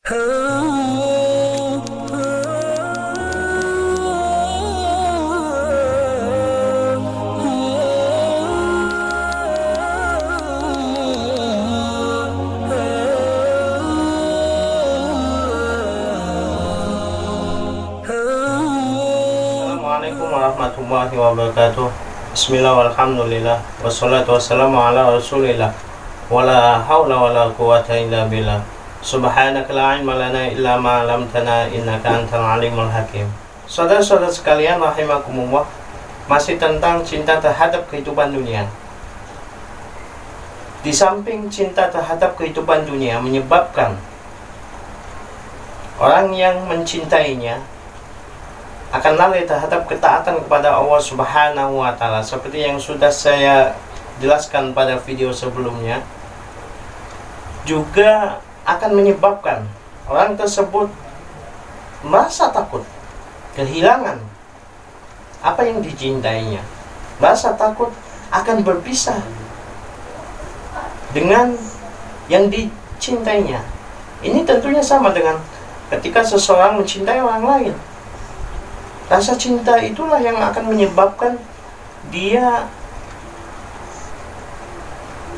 Assalamualaikum warahmatullahi wabarakatuh. Bismillah walhamdulillah wassalatu wassalamu ala rasulillah wala hawla wala quwata illa billah. Subhanaka la ilma lana illa ma 'allamtana innaka antal alimul hakim. Saudara-saudara sekalian rahimakumullah, masih tentang cinta terhadap kehidupan dunia. Di samping cinta terhadap kehidupan dunia menyebabkan orang yang mencintainya akan lalai terhadap ketaatan kepada Allah Subhanahu wa Ta'ala, seperti yang sudah saya jelaskan pada video sebelumnya. Juga akan menyebabkan orang tersebut merasa takut kehilangan apa yang dicintainya, merasa takut akan berpisah dengan yang dicintainya. Ini tentunya sama dengan ketika seseorang mencintai orang lain. Rasa cinta itulah yang akan menyebabkan dia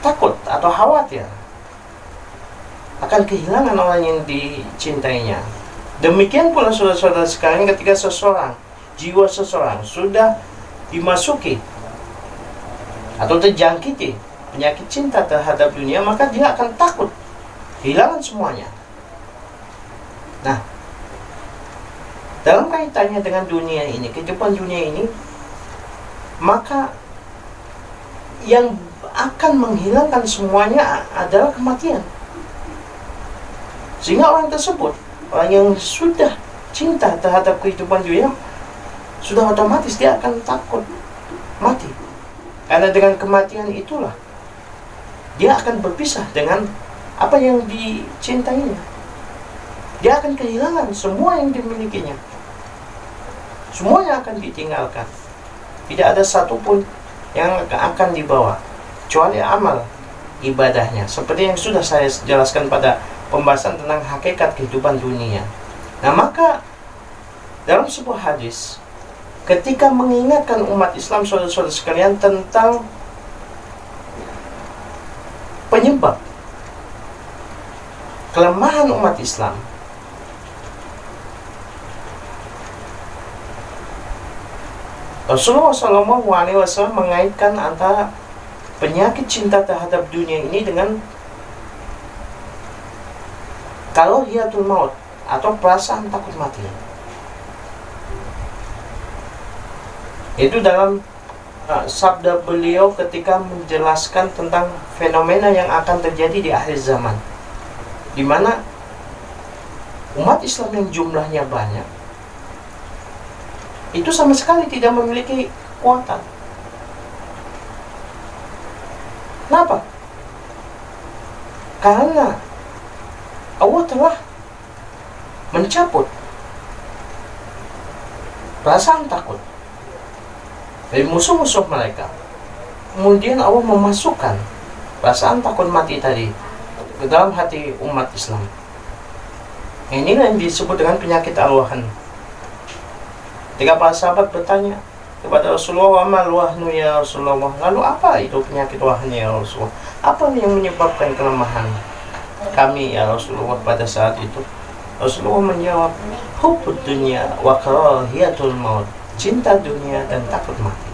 takut atau khawatir akan kehilangan orang yang dicintainya. Demikian pula saudara-saudara sekalian, ketika jiwa seseorang sudah dimasuki atau terjangkiti penyakit cinta terhadap dunia, maka dia akan takut kehilangan semuanya. Nah, dalam kaitannya dengan dunia ini, kehidupan dunia ini, maka yang akan menghilangkan semuanya adalah kematian. Sehingga orang tersebut, orang yang sudah cinta terhadap kehidupan dunia, sudah otomatis dia akan takut mati. Karena dengan kematian itulah dia akan berpisah dengan apa yang dicintainya. Dia akan kehilangan semua yang dimilikinya. Semuanya akan ditinggalkan. Tidak ada satupun yang akan dibawa kecuali amal ibadahnya, seperti yang sudah saya jelaskan pada pembahasan tentang hakikat kehidupan dunia. Nah, maka dalam sebuah hadis, ketika mengingatkan umat Islam saudara-saudara sekalian tentang penyebab kelemahan umat Islam, Rasulullah SAW mengaitkan antara penyakit cinta terhadap dunia ini dengan karahiyatul maut atau perasaan takut mati. Itu dalam sabda beliau ketika menjelaskan tentang fenomena yang akan terjadi di akhir zaman, di mana umat Islam yang jumlahnya banyak itu sama sekali tidak memiliki kekuatan. Kenapa? Karena Allah telah mencabut perasaan takut dari musuh-musuh mereka. Kemudian Allah memasukkan perasaan takut mati tadi ke dalam hati umat Islam. Inilah yang disebut dengan penyakit al-wahan. Ketika para sahabat bertanya kepada Rasulullah, "Wa mal wahnu ya Rasulullah?" Lalu apa itu penyakit wahan ya Rasulullah? Apa yang menyebabkan kelemahan kami ya Rasulullah pada saat itu? Rasulullah menjawab, "Hubbud dunya wa karahiyatul maut." Cinta dunia dan takut mati.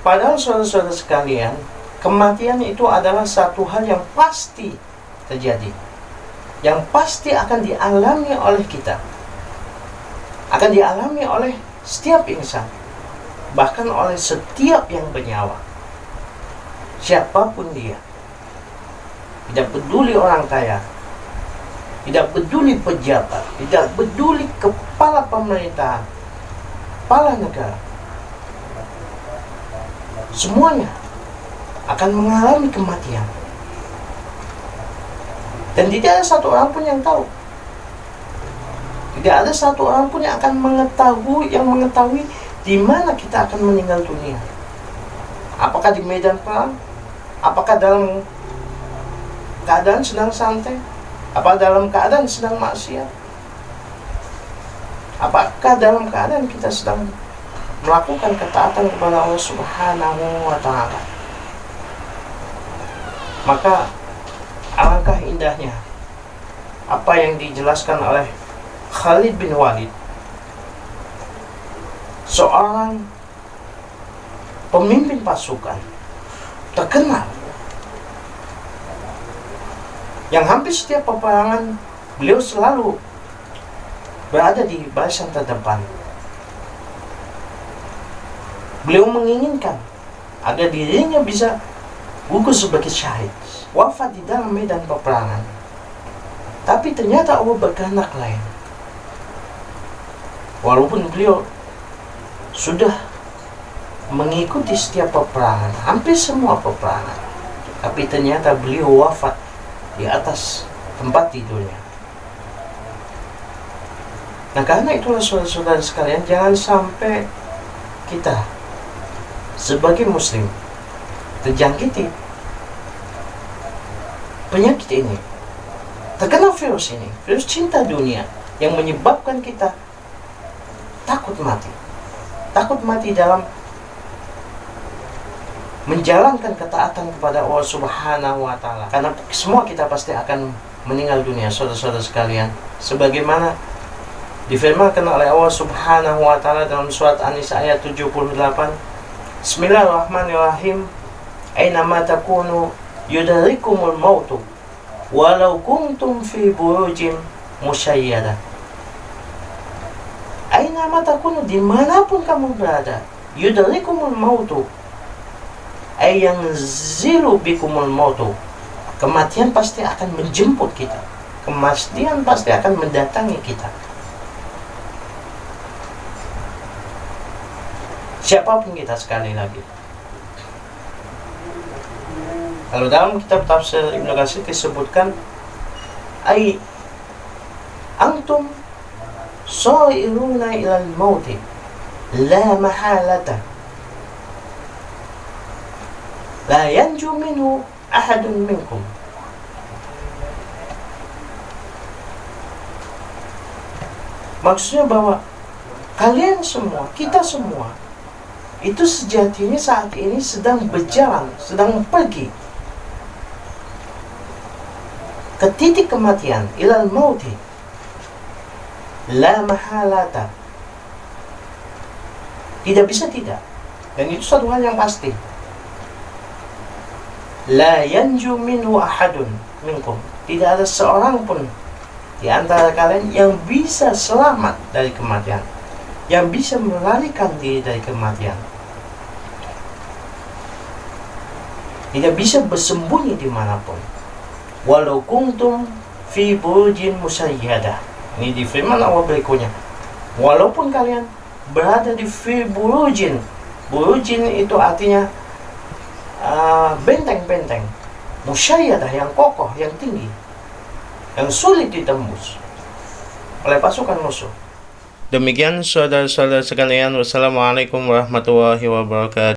Padahal saudara-saudara sekalian, kematian itu adalah satu hal yang pasti terjadi, yang pasti akan dialami oleh kita, akan dialami oleh setiap insan, bahkan oleh setiap yang bernyawa, siapapun dia. Tidak peduli orang kaya, tidak peduli pejabat, tidak peduli kepala pemerintahan, kepala negara, semuanya akan mengalami kematian. Dan tidak ada satu orang pun yang tahu. Tidak ada satu orang pun yang akan mengetahui di mana kita akan meninggal dunia. Apakah di medan perang? Apakah dalam keadaan sedang santai? Apa dalam keadaan sedang maksiat? Apakah dalam keadaan kita sedang melakukan ketaatan kepada Allah Subhanahu wa Ta'ala? Maka alangkah indahnya apa yang dijelaskan oleh Khalid bin Walid, seorang pemimpin pasukan terkenal yang hampir setiap peperangan beliau selalu berada di barisan terdepan. Beliau menginginkan agar dirinya bisa gugur sebagai syahid, wafat di dalam medan peperangan. Tapi ternyata Allah berkehendak lain. Walaupun beliau sudah mengikuti setiap peperangan, hampir semua peperangan, tapi ternyata beliau wafat di atas tempat tidurnya. Nah, karena itulah saudara-saudara sekalian, jangan sampai kita sebagai muslim terjangkiti penyakit ini, terkena virus ini, virus cinta dunia, yang menyebabkan kita takut mati dalam menjalankan ketaatan kepada Allah Subhanahu wa Ta'ala. Karena semua kita pasti akan meninggal dunia, saudara-saudara sekalian, sebagaimana difirmankan oleh Allah Subhanahu wa Ta'ala dalam surat An-Nisa ayat 78. Bismillahirrahmanirrahim. Aina ma takunu yudrikumul mautu walau kuntum fi burujin musyayyadah. Aina ma takunu, dimanapun kamu berada, yudrikumul mautu ay yanzilu bikumul mautu, kematian pasti akan menjemput kita, kematian pasti akan mendatangi kita. Siapapun kita, sekali lagi. Kalau dalam kitab tafsir Ibnu Katsir disebutkan, ai antum sairuna ilal mauti la mahalata la yanju minhu ahadun minkum. Maksudnya bahwa kalian semua, kita semua, itu sejatinya saat ini sedang berjalan, sedang pergi ke titik kematian, ilal mauti la mahalata, tidak bisa tidak, dan itu satu hal yang pasti. La yanju minhu ahadun minkum, tidak ada seorang pun di antara kalian yang bisa selamat dari kematian, yang bisa melarikan diri dari kematian, tidak bisa bersembunyi dimanapun. Walau kuntum fi burujin musyayyadah, ini di firman Allah berikutnya, walaupun kalian berada di fi burujin. Burujin itu artinya benteng-benteng, musyayyadah, yang kokoh, yang tinggi, yang sulit ditembus oleh pasukan musuh. Demikian saudara-saudara sekalian, wassalamualaikum warahmatullahi wabarakatuh.